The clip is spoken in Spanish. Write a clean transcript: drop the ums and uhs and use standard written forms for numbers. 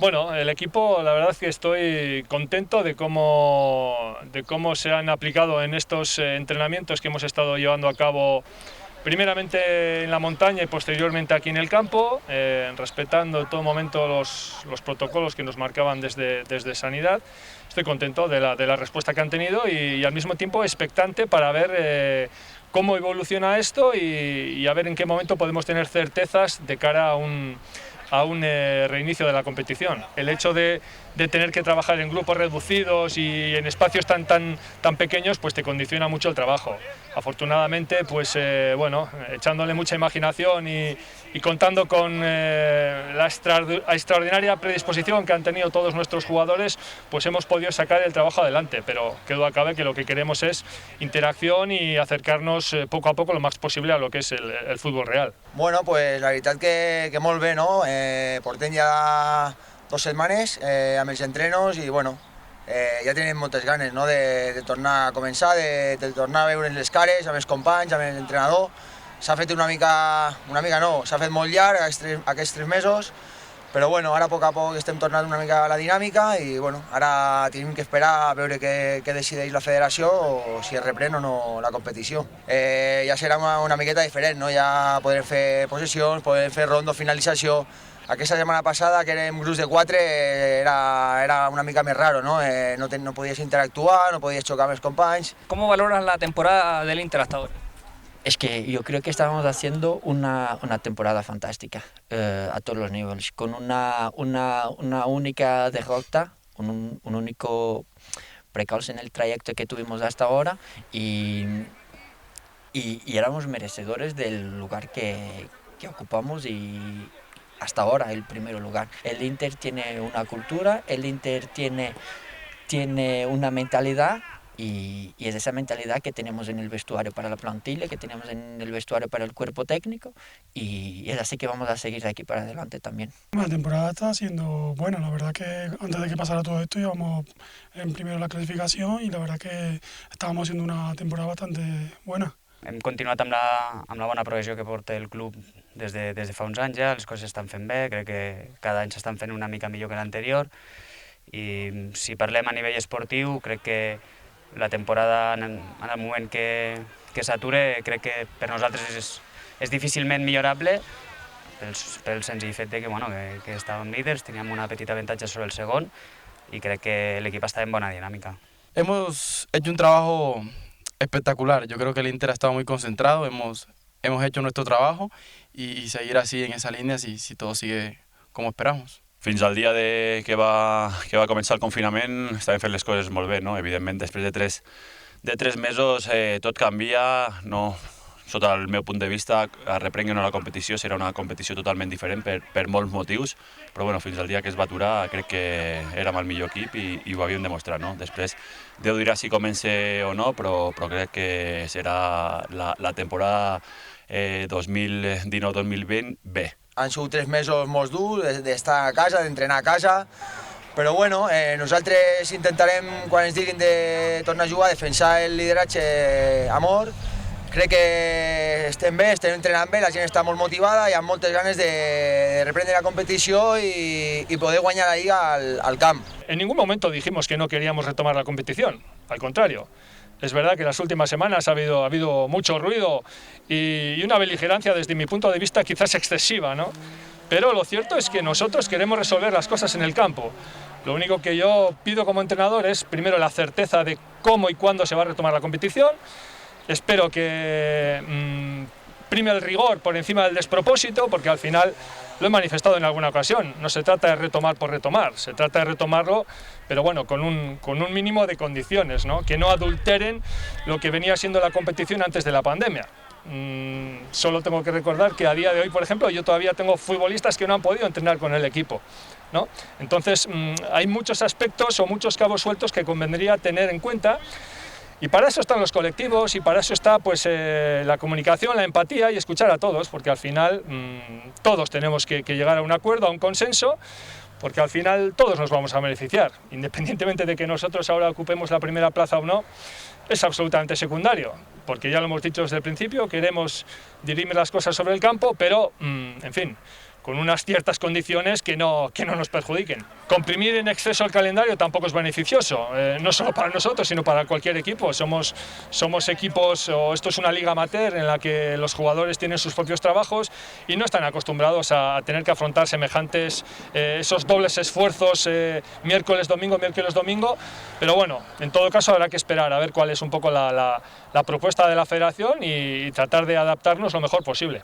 Bueno, el equipo, la verdad es que estoy contento de cómo se han aplicado en estos entrenamientos que hemos estado llevando a cabo, primeramente en la montaña y posteriormente aquí en el campo, respetando en todo momento los protocolos que nos marcaban desde Sanidad. Estoy contento de la respuesta que han tenido y al mismo tiempo expectante para ver cómo evoluciona esto y a ver en qué momento podemos tener certezas de cara a un reinicio de la competición. El hecho de tener que trabajar en grupos reducidos y en espacios tan pequeños, pues te condiciona mucho el trabajo. Afortunadamente, pues bueno, echándole mucha imaginación y contando con la extraordinaria predisposición que han tenido todos nuestros jugadores, pues hemos podido sacar el trabajo adelante, pero que duda cabe que lo que queremos es interacción y acercarnos poco a poco lo más posible a lo que es el fútbol real. Bueno, pues la veritat que molt bé, no? Portem ja 2 setmanes amb els entrenos i bueno, ja tenim moltes ganes, no? de tornar a començar, de tornar a veure les cares amb els companys, amb l'entrenador. S'ha fet una mica no, s'ha fet molt llarg aquests 3 mesos, però bueno, ara a poc estem tornant una mica a la dinàmica i bueno, ara tenim que esperar a veure què decideix la federació o si es reprèn o no la competició. Ja serà una miqueta diferent, no? Ja podrem fer possessions, podrem fer rondo, finalització. Aquesta setmana passada, que érem grups de 4, era una mica més raro, no? No podies interactuar, no podies xocar amb els companys. ¿Cómo valoras la temporada del Inter hasta ahora? Es que yo creo que estábamos haciendo una temporada fantástica a todos los niveles, con una única derrota, un único precauce en el trayecto que tuvimos hasta ahora y éramos merecedores del lugar que ocupamos y hasta ahora el primer lugar. El Inter tiene una cultura, el Inter tiene una mentalidad. Y es esa mentalidad que tenemos en el vestuario para la plantilla, que tenemos en el vestuario para el cuerpo técnico y es así que vamos a seguir de aquí para adelante también. La temporada está siendo buena, la verdad que antes de que pasara todo esto íbamos en primero la clasificación y la verdad que estábamos haciendo una temporada bastante buena. Hem continuat amb la bona progressió que porta el club des de fa uns anys ja, les coses s'estan fent bé, crec que cada any s'estan fent una mica millor que l'anterior i si parlem a nivell esportiu crec que la temporada en el moment que s'ature crec que per nosaltres és difícilment millorable pel senzill fet de que estàvem líders, teníem una petita avantatge sobre el segon y crec que el equipo está en buena dinámica. Hemos hecho un trabajo espectacular, yo creo que el Inter ha estado muy concentrado, hemos hecho nuestro trabajo y seguir así en esa línea si todo sigue como esperamos. Fins al dia que va començar el confinament estàvem fent les coses molt bé, no? Evidentment, després de 3 mesos tot canvia, no, sota el meu punt de vista, reprenguen la competició, serà una competició totalment diferent per molts motius, però bueno, fins al dia que es va aturar crec que érem el millor equip i ho havíem demostrat, no? Després Déu dirà si comença o no, però crec que serà la temporada 2019-2020 bé. Han sigut 3 mesos molt durs d'estar a casa, d'entrenar a casa, però bueno, nosaltres intentarem, quan ens diguin de tornar a jugar, defensar el lideratge a mort. Crec que estem bé, estem entrenant bé, la gent està molt motivada i amb moltes ganes de reprendre la competició y poder guanyar la Liga al camp. En ningún momento dijimos que no queríamos retomar la competición, al contrario. Es verdad que en las últimas semanas ha habido mucho ruido y una beligerancia desde mi punto de vista quizás excesiva, ¿no? Pero lo cierto es que nosotros queremos resolver las cosas en el campo. Lo único que yo pido como entrenador es primero la certeza de cómo y cuándo se va a retomar la competición. Espero que prime el rigor por encima del despropósito, porque al final lo he manifestado en alguna ocasión, no se trata de retomar por retomar, se trata de retomarlo, pero bueno, con un mínimo de condiciones, ¿no? Que no adulteren lo que venía siendo la competición antes de la pandemia. Solo tengo que recordar que a día de hoy, por ejemplo, yo todavía tengo futbolistas que no han podido entrenar con el equipo, ¿no? Entonces, hay muchos aspectos o muchos cabos sueltos que convendría tener en cuenta. Y para eso están los colectivos y para eso está pues, la comunicación, la empatía y escuchar a todos, porque al final todos tenemos que llegar a un acuerdo, a un consenso, porque al final todos nos vamos a beneficiar, independientemente de que nosotros ahora ocupemos la primera plaza o no, es absolutamente secundario, porque ya lo hemos dicho desde el principio, queremos dirimir las cosas sobre el campo, pero, en fin, con unas ciertas condiciones que no nos perjudiquen. Comprimir en exceso el calendario tampoco es beneficioso, no solo para nosotros, sino para cualquier equipo. Somos equipos, o esto es una liga amateur en la que los jugadores tienen sus propios trabajos y no están acostumbrados a tener que afrontar semejantes, esos dobles esfuerzos, miércoles, domingo, pero bueno, en todo caso habrá que esperar a ver cuál es un poco la propuesta de la federación y tratar de adaptarnos lo mejor posible.